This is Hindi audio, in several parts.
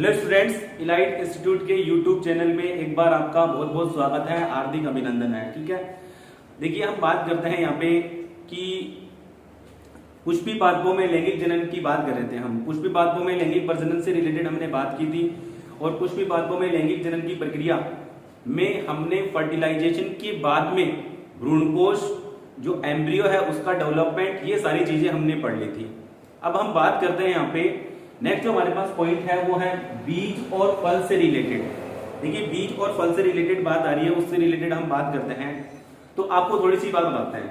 हेलो स्टूडेंट्स, इलाइट इंस्टीट्यूट के यूट्यूब चैनल में एक बार आपका बहुत बहुत स्वागत है, हार्दिक अभिनंदन है। ठीक है, देखिए हम बात करते हैं यहाँ पे कि पुष्पी पादपों में लैंगिक जनन की बात कर रहे थे। हम पुष्पी पादपों में लैंगिक प्रजनन से रिलेटेड हमने बात की थी और पुष्पी पादपों में लैंगिक जनन की प्रक्रिया में हमने फर्टिलाइजेशन के बाद में भ्रूणकोश जो एम्ब्रियो है उसका डेवलपमेंट, ये सारी चीजें हमने पढ़ ली थी। अब हम बात करते हैं यहाँ पे नेक्स्ट जो हमारे पास पॉइंट है वो है बीज और फल से रिलेटेड। देखिए बीज और फल से रिलेटेड बात आ रही है, उससे रिलेटेड हम बात करते हैं। तो आपको थोड़ी सी बात बताते हैं।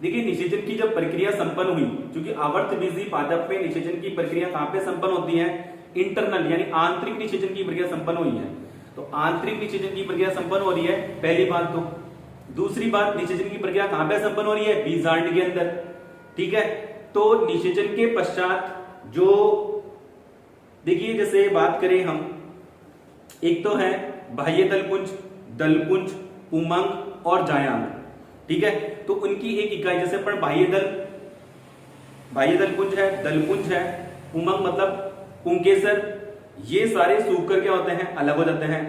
देखिए निषेचन की जब प्रक्रिया संपन्न हुई, क्योंकि आवर्त बीजी पादप में निषेचन की प्रक्रिया कहां पे संपन्न होती है? इंटरनल यानी आंतरिक निषेचन की प्रक्रिया संपन्न हुई है। तो आंतरिक निषेचन की प्रक्रिया संपन्न हो रही है, पहली बात। तो दूसरी बात, निषेचन की प्रक्रिया कहां पे संपन्न हो रही है? बीजांड के अंदर। ठीक है, तो निषेचन के पश्चात जो देखिए जैसे बात करें हम, एक तो है बाह्य दलपुंज, दलपुंज, पुमंग और जायांग। ठीक है, तो उनकी एक इकाई, जैसे अपन बाह्य दलपुंज है, दलपुंज है, पुमंग मतलब पुंकेसर, ये सारे सूख कर क्या होते हैं? अलग हो जाते हैं।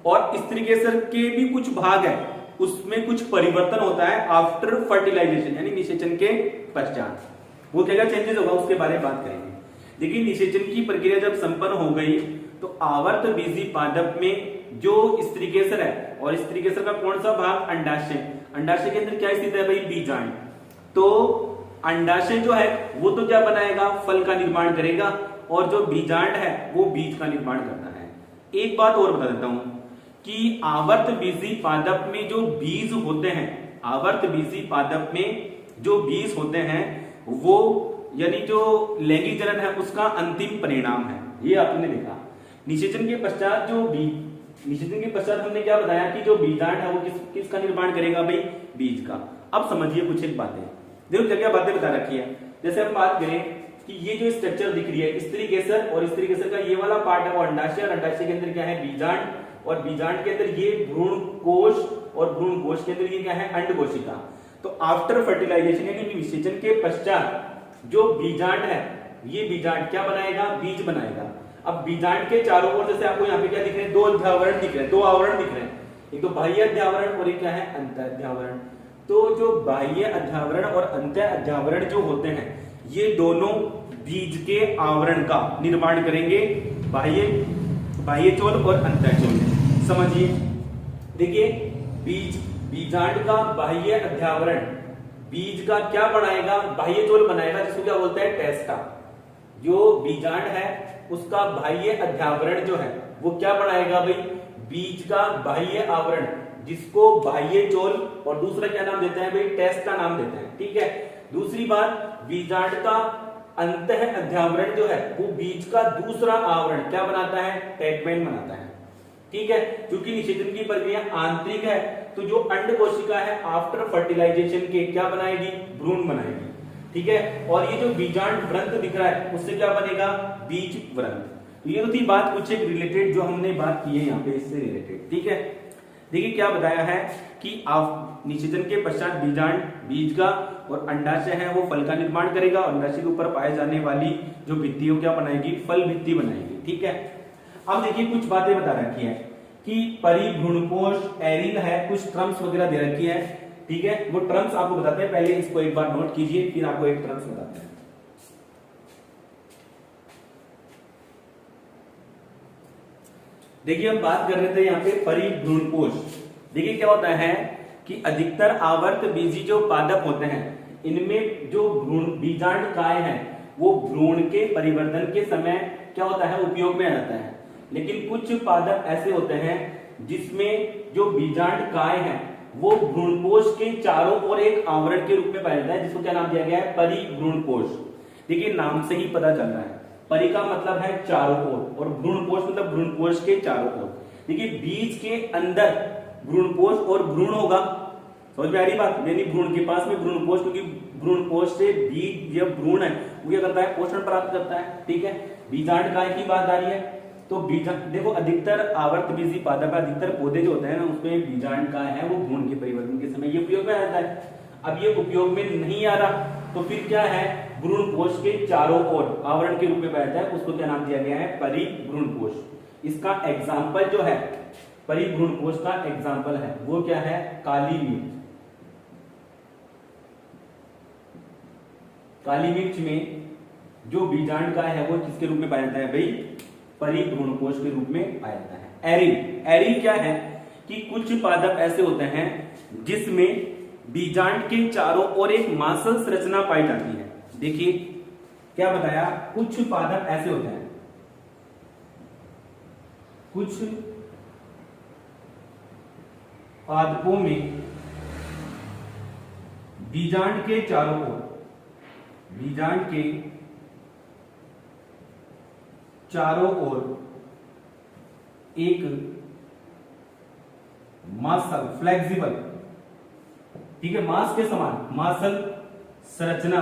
और स्त्रीकेसर के भी कुछ भाग है, उसमें कुछ परिवर्तन होता है आफ्टर फर्टिलाइजेशन यानी निषेचन के पश्चात। वो क्या चेंजेस होगा उसके बारे में बात करेंगे। देखिए निषेचन की प्रक्रिया जब संपन्न हो गई तो आवर्त बीजी पादप में जो स्त्रीकेसर है, और स्त्रीकेसर का कौन सा भाग? अंडाशय। अंडाशय के अंदर क्या स्थित है भाई? बीजांड। तो अंडाशय जो है वो तो क्या बनाएगा? फल का निर्माण करेगा, और जो बीजांड है वो बीज का निर्माण करता है। एक बात और बता देता हूं कि आवर्त बीजी पादप में जो बीज होते हैं, आवर्त बीजी पादप में जो बीज होते हैं वो यानी जो लैंगिक जनन है उसका अंतिम परिणाम है। ये आपने देखा। निषेचन के पश्चात निषेचन के पश्चात हमने क्या बताया कि जो बीजांड है वो किसका निर्माण करेगा भाई? बीज का। अब समझिए कुछ एक बातें, देखो क्या क्या बातें बता रखी है। जैसे हम बात करें कि ये जो स्ट्रक्चर दिख रही है स्त्रीकेसर, और स्त्रीकेसर का ये वाला पार्ट है वो अंडाशय, और अंडाशय के अंदर क्या है? बीजांड, और बीजांड के अंदर ये भ्रूणकोश, और भ्रूणकोश के अंदर ये क्या है? अंडकोशिका। तो आफ्टर फर्टिलाइजेशन यानी निषेचन के पश्चात जो बीजांड है, ये बीजांड क्या बनाएगा? बीज बनाएगा। अब बीजांड के चारों ओर जैसे आपको यहाँ पे क्या दिख रहे हैं? दो अध्यावरण दिख रहे हैं, दो आवरण दिख रहे हैं। एक तो बाह्य अध्यावरण और एक क्या है? अंत अध्यावरण। तो जो बाह्य अध्यावरण और अंत अध्यावरण जो होते हैं ये दोनों बीज के आवरण का निर्माण करेंगे, बाह्य चोल और अंतःचोल। समझिए, देखिए बीजांड का बाह्य अध्यावरण बीज का क्या बनाएगा? बाह्य चोल बनाएगा, जिसको क्या बोलते हैं? टेस्टा। जो बीजांड है उसका बाह्य अध्यावरण जो है वो क्या बनाएगा भाई? बीज का बाह्य आवरण, जिसको बाह्य चोल, और दूसरा क्या नाम देते हैं भाई? टेस्टा नाम देते हैं। ठीक है, दूसरी बात, बीजांड का अंतः अध्यावरण जो है वो बीज का दूसरा आवरण क्या बनाता है? टेगमेंट बनाता है। ठीक है, क्योंकि निषेचन की प्रक्रिया आंतरिक है तो जो अंड कोशिका है आफ्टर फर्टिलाइजेशन के क्या बनाएगी? भ्रूण बनाएगी। ठीक है, और ये जो बीजांड व्रंत दिख रहा है उससे क्या बनेगा? बीज व्रंत। तो ये तो थी बात कुछ एक रिलेटेड जो हमने बात की है यहाँ पे इससे रिलेटेड। ठीक है, देखिए क्या बताया है कि आप निषेचन के पश्चात बीजांड बीज का, और अंडाशय है वो फल का निर्माण करेगा, और अंडाशय के ऊपर पाए जाने वाली जो भित्ति हो क्या बनाएगी? फल भित्ति बनाएगी। ठीक है, अब देखिए कुछ बातें बता रखी है कि परिभ्रूणकोश एरिन है, कुछ टर्म्स वगैरह दे रखी है। ठीक है, वो टर्म्स आपको बताते हैं, पहले इसको एक बार नोट कीजिए फिर आपको एक टर्म्स बताते हैं। देखिए हम बात कर रहे थे यहाँ पे परिभ्रूणकोश। देखिए क्या होता है कि अधिकतर आवर्त बीजी जो पादप होते हैं इनमें जो बीजांड काय है वो भ्रूण के परिवर्तन के समय क्या होता है? उपयोग में आ जाता है। लेकिन कुछ पादप ऐसे होते हैं जिसमें जो बीजांड काय है वो भ्रूणकोश के चारों ओर एक आवरण के रूप में पाया जाता है, जिसको क्या नाम दिया गया है? परिभ्रूणकोश। देखिए नाम से ही पता चल रहा है, परि का मतलब है चारों ओर, और भ्रूणकोश मतलब भ्रूणकोश के चारों ओर। देखिए बीज के अंदर भ्रूणकोश और भ्रूण होगा, समझ में आ रही बात? यानी भ्रूण के पास में भ्रूणकोश, क्योंकि भ्रूणकोश से बीज या भ्रूण है वो क्या करता है? पोषण प्राप्त करता है। ठीक है, बीजांड काय की बात आ रही है तो देखो अधिकतर आवर्त बीजी पादप, अधिकतर पौधे जो होते हैं ना उसमें बीजांड काय है वो भ्रूण के परिवर्तन के समय ये उपयोग में आता है। अब ये उपयोग में नहीं आ रहा तो फिर क्या है? भ्रूण कोश के चारों ओर आवरण के रूप में बैठता है, उसको क्या नाम दिया गया है? परिभ्रूण कोश। इसका एग्जाम्पल जो है परिभ्रूणकोश का एग्जाम्पल है वो क्या है, काली मिर्च। काली मिर्च में जो बीजांड है वो किसके रूप में पाया जाता है भाई, परिभ्रूणकोश के रूप में पाया जाता है। एरिन, एरिन क्या है कि कुछ पादप ऐसे होते हैं जिसमें बीजांड के चारों ओर एक मांसल संरचना पाई जाती है। देखिए क्या बताया, कुछ पादप ऐसे होते हैं, कुछ पादपों में बीजांड के चारों ओर, बीजांड के चारों ओर एक मांसल, फ्लेक्सिबल, ठीक है, मांस के समान मांसल संरचना,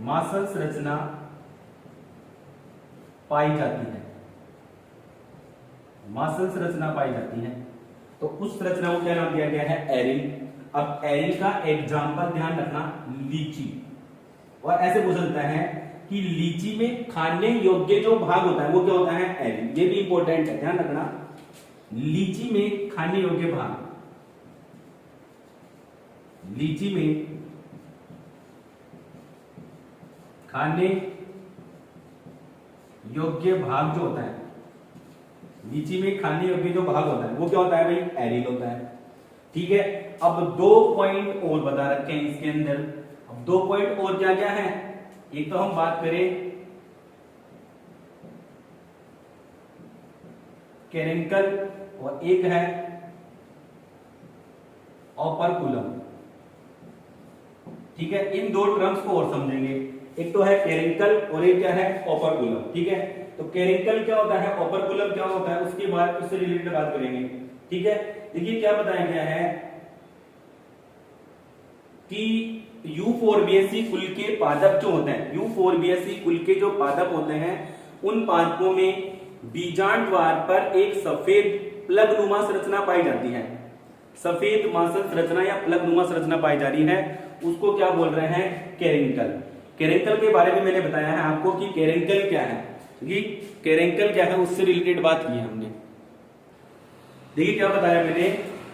मांसल संरचना पाई जाती है, मांसल संरचना पाई जाती है। तो उस संरचना को क्या नाम दिया गया है, एरिन। अब एरिन का एग्जाम्पल ध्यान रखना, लीची। और ऐसे पूछ सकता है कि लीची में खाने योग्य जो भाग होता है वो क्या होता है, एरिन। ये भी इंपॉर्टेंट है, ध्यान रखना, लीची में खाने योग्य भाग, लीची में खाने योग्य भाग जो होता है, लीची में खाने योग्य जो भाग होता है वो क्या होता है भाई, एरिन होता है। ठीक है, अब 2 पॉइंट और बता रखे हैं इसके अंदर। अब 2 पॉइंट और क्या क्या है, एक तो हम बात करें कैरेंकल और एक है ओपर्कुलम। ठीक है, इन 2 टर्म्स को और समझेंगे, एक तो है कैरेंकल और एक क्या है, ओपर्कुलम। ठीक है, तो कैरेंकल क्या होता है, ओपर्कुलम क्या होता है, उसके बाद उससे रिलेटेड बात करेंगे। ठीक है, देखिए क्या बताया गया है कि यूफोर्बिएसी कुल के पादप जो होते हैं, यूफोर्बिएसी कुल के जो पादप होते हैं उन पादपों में बीजांड द्वार पर एक सफेद प्लगनुमा संरचना पाई जाती है। सफेद मांसल संरचना या प्लगनुमा संरचना पाई जा रही है, उसको क्या बोल रहे हैं, कैरेंकल। कैरेंकल के बारे में मैंने बताया है आपको कि कैरेंकल क्या है, कैरेंकल क्या है उससे रिलेटेड बात की है हमने। देखिए क्या बताया मैंने,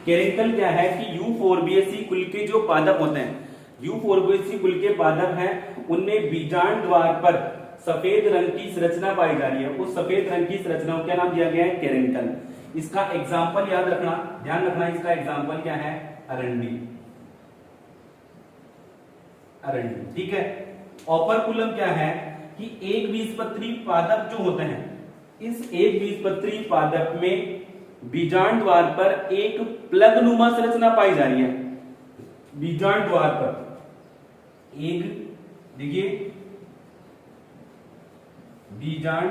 कैरेंकल क्या है कि यूफोर्बिएसी कुल के जो पादप होते हैं, यूफोर्बिएसी कुल के पादप हैं, उनमें बीजांड द्वार पर सफेद रंग की संरचना पाई जा रही है। उस सफेद रंग की संरचना को क्या नाम दिया गया है, कैरेंकल। इसका एग्जाम्पल याद रखना, ध्यान रखना, इसका एग्जाम्पल क्या है, अरंडी, अरंडी। ठीक है, ओपर्कुलम क्या है कि एक बीजपत्री पादप जो होते हैं, इस एक बीजपत्री पादप में बीजांड द्वार पर एक प्लगनुमा संरचना पाई जा रही है। बीजांड द्वार पर एक, देखिए बीजांड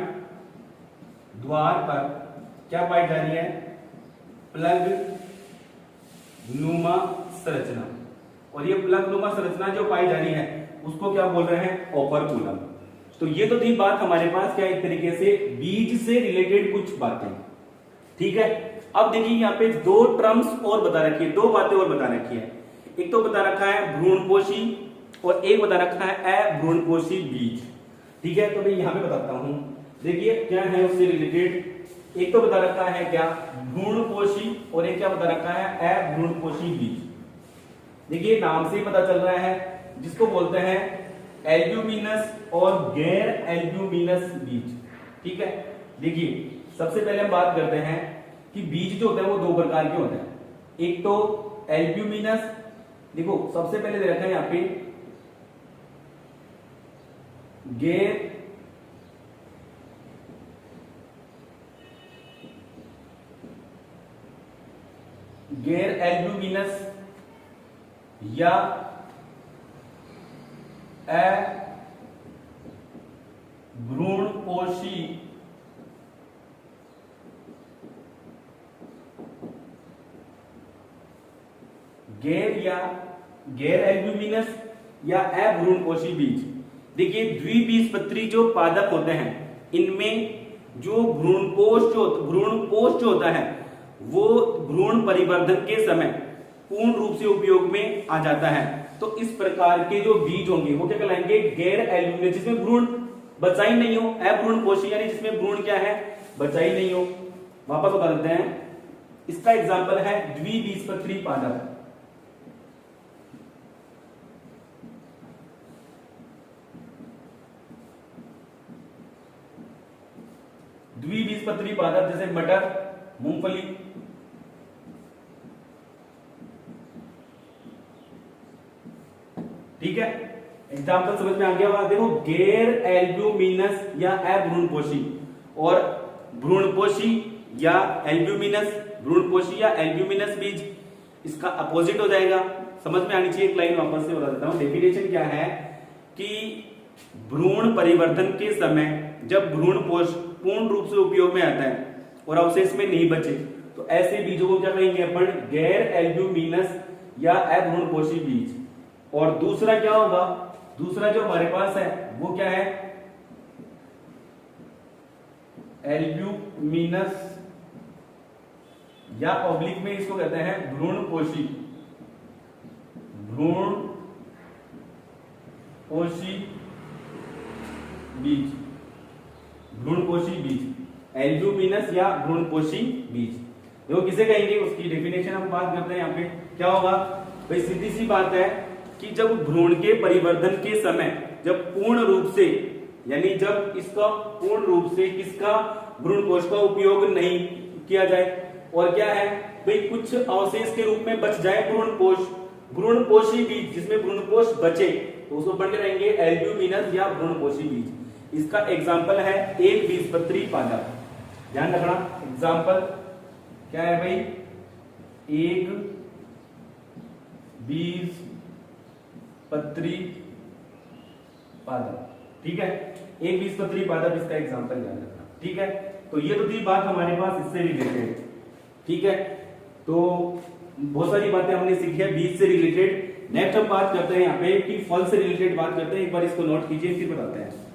द्वार पर क्या पाई जा रही है, प्लगनुमा संरचना। और ये प्लगनुमा संरचना जो पाई जा रही है उसको क्या बोल रहे हैं, ओपर्कुलम। तो ये तो थी बात हमारे पास क्या, एक तरीके से बीज से रिलेटेड कुछ बातें। ठीक है, अब देखिए यहाँ पे 2 टर्म्स और बता रखी है, 2 बातें और बता रखी है। एक तो बता रखा है भ्रूणपोषी और एक बता रखा है अभ्रूणपोषी बीज। ठीक है, तो मैं यहाँ पे बताता हूं, देखिए क्या है उससे रिलेटेड। एक तो बता रखा है क्या, भ्रूणपोषी, और एक क्या बता रखा है, अभ्रूणपोषी बीज। देखिए नाम से ही पता चल रहा है, जिसको बोलते हैं एल्ब्यूमिनस और गैर एल्ब्यूमिनस बीज। ठीक है, देखिए सबसे पहले हम बात करते हैं कि बीज जो होते हैं वो 2 प्रकार के होते हैं। एक तो एल्ब्यूमिनस, देखो सबसे पहले दे रखा है यहाँ पे गैर एल्ब्यूमिनस या अभ्रूणपोषी गैर एल्ब्यूमिनस या अभ्रूणपोषी बीज। देखिए द्विबीजपत्री जो पादप होते हैं इनमें जो भ्रूणपोष जो होता है वो भ्रूण परिवर्धन के समय पूर्ण रूप से उपयोग में आ जाता है। तो इस प्रकार के जो बीज होंगे वो क्या कहलाएंगे, गैर एल्ब्यूमिनस, जिसमें भ्रूण बचा ही नहीं हो, अभ्रूणपोषी यानी जिसमें भ्रूण क्या है, बचा ही नहीं हो। वापस बता देते हैं, इसका एग्जाम्पल है द्विबीजपत्री पादप। द्विबीजपत्री पादप जैसे मटर, मूंगफली। ठीक है, एग्जाम्पल समझ में आ गया होगा। देखो, गैर एल्ब्यूमिनस या अभ्रूणपोषी और भ्रूणपोषी या एल्ब्यूमिनस, भ्रूणपोषी या एल्ब्यूमिनस बीज, इसका अपोजिट हो जाएगा। समझ में आनी चाहिए। एक लाइन वापस से बता देता हूं। डेफिनेशन क्या है कि भ्रूण परिवर्तन के समय जब भ्रूणपोष पूर्ण रूप से उपयोग में आता है और अवशेष में नहीं बचे, तो ऐसे बीजों को क्या कहेंगे अपन? गैर एल्ब्यूमिनस या अभ्रूणपोषी बीज। और दूसरा क्या होगा? दूसरा जो हमारे पास है वो क्या है? एल्ब्यूमिनस या ऑब्लिक में इसको कहते हैं भ्रूणपोषी, भ्रूणपोषी बीज, भ्रूणपोषी बीज, एल्ब्यूमिनस या भ्रूणपोषी बीज। देखो किसे कहेंगे, उसकी डेफिनेशन हम बात करते हैं। यहाँ पे क्या होगा भाई? सीधी सी बात है कि जब भ्रूण के परिवर्धन के समय जब पूर्ण रूप से, यानी जब इसका पूर्ण रूप से किसका, भ्रूणपोष का उपयोग नहीं किया जाए, और क्या है भाई, कुछ अवशेष के रूप में बच जाए भ्रूणपोष, भ्रूणपोषी बीज जिसमें भ्रूणपोष बचे, तो उसको बढ़ के रहेंगे एल्ब्यूमिनस या भ्रूणपोषी बीज। इसका एग्जाम्पल है एक बीजपत्री पादप। ध्यान रखना, एग्जाम्पल क्या है भाई? एक बीजपत्री पादप। ठीक है, एक बीजपत्री पादप इसका एग्जाम्पल ध्यान रखना। ठीक है, तो ये तो थी बात हमारे पास इससे रिलेटेड। ठीक है, तो बहुत सारी बातें हमने सीखी है बीज से रिलेटेड। नेक्स्ट हम बात करते हैं यहाँ पे कि फल से रिलेटेड बात करते हैं। एक बार इसको नोट कीजिए, फिर बताते हैं।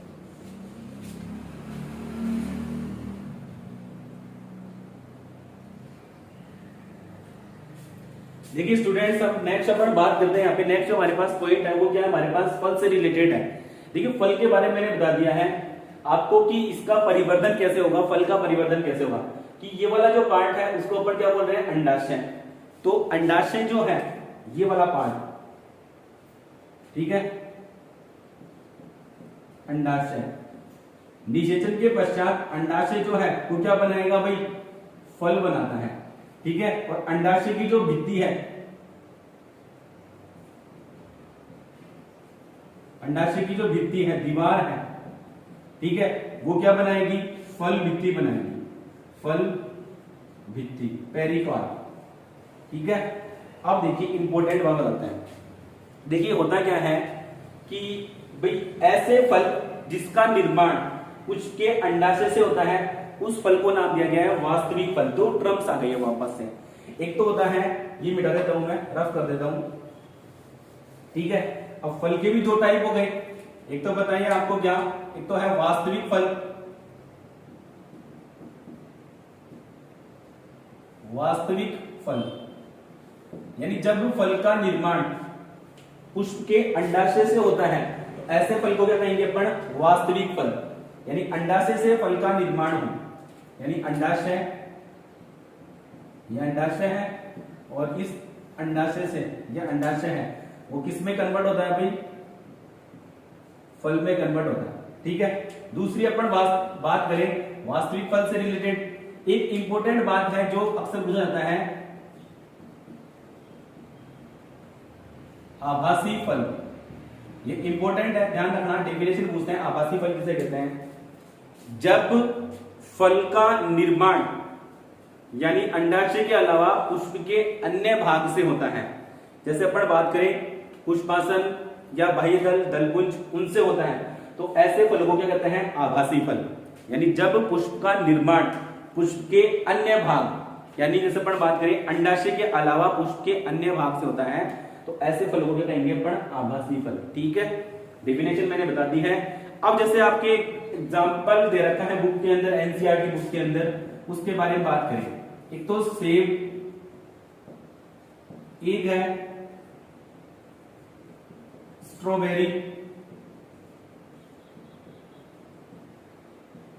देखिए स्टूडेंट्स, अब नेक्स्ट अपन बात करते हैं यहाँ पे। नेक्स्ट हमारे पास पॉइंट है वो क्या है? हमारे पास फल से रिलेटेड है। देखिए, फल के बारे में मैंने बता दिया है आपको कि इसका परिवर्धन कैसे होगा, फल का परिवर्धन कैसे होगा। कि ये वाला जो पार्ट है उसको अपन क्या बोल रहे हैं? अंडाशय। तो अंडाशय जो है ये वाला पार्ट, ठीक है, अंडाशय, निषेचन के पश्चात अंडाशय जो है वो क्या बनाएगा भाई? फल बनाता है। ठीक है, और अंडाशय की जो भित्ति है, अंडाशय की जो भित्ति है, दीवार है, ठीक है, वो क्या बनाएगी? फल भित्ति बनाएगी, फल भित्ति, पेरिकार्प। ठीक है, अब देखिए इंपॉर्टेंट बात बताते हैं। देखिए होता क्या है कि भाई ऐसे फल जिसका निर्माण उसके अंडाशय से होता है, उस फल को नाम दिया गया है वास्तविक फल। दो टर्म्स आ गई है वापस से। एक तो होता है, ये मिटा देता हूं मैं, रफ कर देता हूं। ठीक है, अब फल के भी दो टाइप हो गए। एक तो बताइए आपको क्या? एक तो है वास्तविक फल, वास्तविक फल, यानी जब फल का निर्माण पुष्प के अंडाशय से होता है, तो ऐसे फल को क्या कहेंगे अपन? वास्तविक फल। यानी अंडाशय से फल का निर्माण हो, यानी अंडाशय, यह अंडाशय है और इस अंडाशय से, यह अंडाशय है, वो किस में कन्वर्ट होता है भाई? फल में कन्वर्ट होता है। ठीक है, दूसरी अपन बात करें वास्तविक फल से रिलेटेड। एक इंपॉर्टेंट बात है जो अक्सर पूछा जाता है, आभासी फल। ये इंपॉर्टेंट है, ध्यान रखना। डेफिनेशन पूछते हैं, आभासी फल किसे कहते हैं? जब फल का निर्माण यानी अंडाशय के अलावा पुष्प के अन्य भाग से होता है। जैसे अपन बात करें पुष्पासन या बाह्यदल, दलपुंज, उनसे होता है, तो ऐसे फलों को क्या कहते हैं? आभासी फल। यानी जब पुष्प का निर्माण पुष्प के अन्य भाग, यानी जैसे अपन बात करें अंडाशय के अलावा पुष्प के अन्य भाग से होता है, तो ऐसे फलों को क्या कहेंगे अपन? आभासी फल। ठीक है, डेफिनेशन मैंने बता दी है। अब जैसे आपके एग्जाम्पल दे रखा है बुक के अंदर, एनसीईआरटी बुक के अंदर, उसके बारे में बात करें। एक तो सेब, एक है स्ट्रॉबेरी,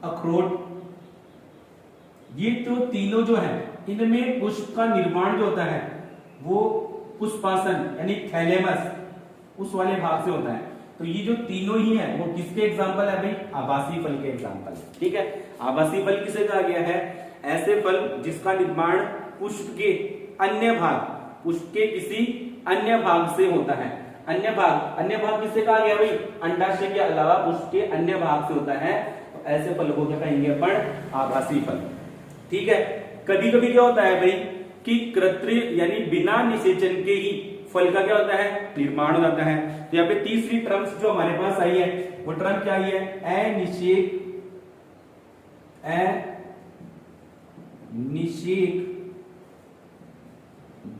अखरोट, ये तो तीनों जो है इनमें पुष्प का निर्माण जो होता है वो पुष्पासन यानी थैलेमस उस वाले भाग से होता है। तो ये जो तीनों ही है वो किसके एग्जाम्पल है भाई? आभासी फल के एग्जाम्पल। ठीक है, आभासी फल किसे कहा गया है? ऐसे फल जिसका निर्माण पुष्प के अन्य भाग, पुष्प के किसी अन्य भाग से होता है। अन्य भाग किससे कहा गया भाई? अंडाशय के अलावा पुष्प के अन्य भाग से होता है। तो ऐसे फल को क्या कहेंगे अपन? आभासी फल। ठीक है, कभी कभी क्या होता है भाई कि कृत्रिम यानी बिना निषेचन के ही फल का क्या होता है? निर्माण हो जाता है। तो यहाँ पे तीसरी टर्म्स जो हमारे पास आई है वो टर्म क्या आई है? अनिषेक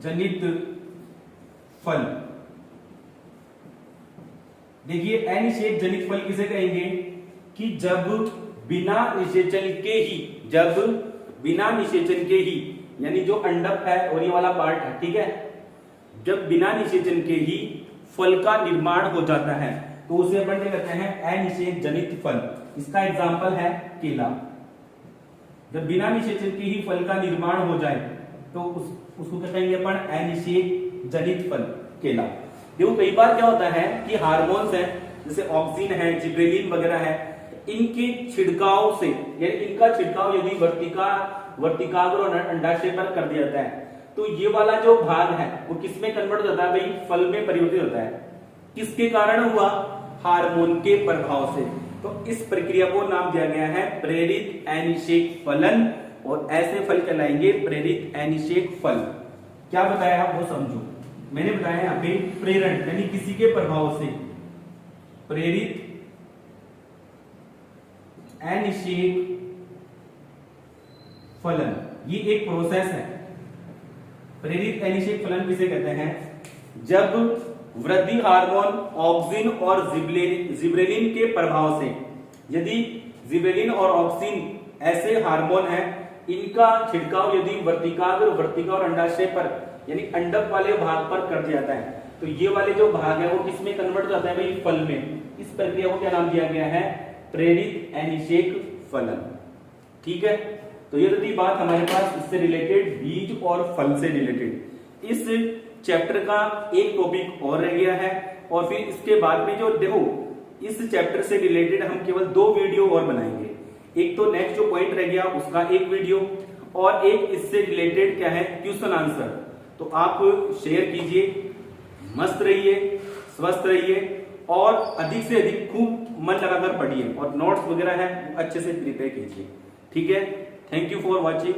जनित फल। देखिए अनिषेक जनित फल किसे कहेंगे? कि जब बिना निषेचन के ही यानी जो अंडक है और ये वाला पार्ट है, ठीक है, जब बिना निषेचन के ही फल का निर्माण हो जाता है तो उसे अपन क्या कहते हैं? अनिषेक जनित फल। इसका एग्जाम्पल है केला। जब बिना निषेचन के ही फल का निर्माण हो जाए तो उसको क्या कहेंगे अपन? अनिषेक जनित फल, केला। देखो कई बार क्या होता है कि हार्मोन्स है जैसे ऑक्सिन है, जिब्रेलिन वगैरह है, इनके छिड़काव से यानी इनका छिड़काव यदि वर्तिकाग्र और अंडाशय पर कर दिया जाता है तो ये वाला जो भाग है वो किस में कन्वर्ट हो जाता है भाई? फल में परिवर्तित होता है। किसके कारण हुआ? हार्मोन के प्रभाव से। तो इस प्रक्रिया को नाम दिया गया है प्रेरित अनिषेक फलन और ऐसे फल कहलाएंगे प्रेरित अनिषेक फल। क्या बताया आप वो समझो। मैंने बताया यहाँ पे प्रेरण यानी किसी के प्रभाव से प्रेरित अनिषेक फलन, ये एक प्रोसेस है। प्रेरित अनिषेक फलन किसे कहते हैं? जब वृद्धि हार्मोन ऑक्सिन और जिब्रेलिन के प्रभाव से, यदि जिब्रेलिन और ऑक्सिन ऐसे हार्मोन हैं, इनका छिड़काव यदि वर्तिका और अंडाशय पर यानी अंडक वाले भाग पर कर दिया जाता है तो ये वाले जो भाग है वो किसमें कन्वर्ट हो जाता है भाई? फल में। इस प्रक्रिया को क्या नाम दिया गया है? प्रेरित अनिषेक फलन। ठीक है, तो ये थी बात हमारे पास इससे रिलेटेड, बीज और फल से रिलेटेड। इस चैप्टर का एक टॉपिक और रह गया है और फिर इसके बाद में जो देखो इस चैप्टर से रिलेटेड हम केवल 2 वीडियो और बनाएंगे। एक तो नेक्स्ट जो पॉइंट रह गया उसका एक वीडियो और एक इससे रिलेटेड क्या है? Question answer. तो आप शेयर कीजिए, मस्त रहिए, स्वस्थ रहिए और अधिक से अधिक खूब मन लगाकर पढ़िए और नोट्स वगैरह है अच्छे से प्रिपेयर कीजिए। ठीक है, थैंक यू फॉर वॉचिंग।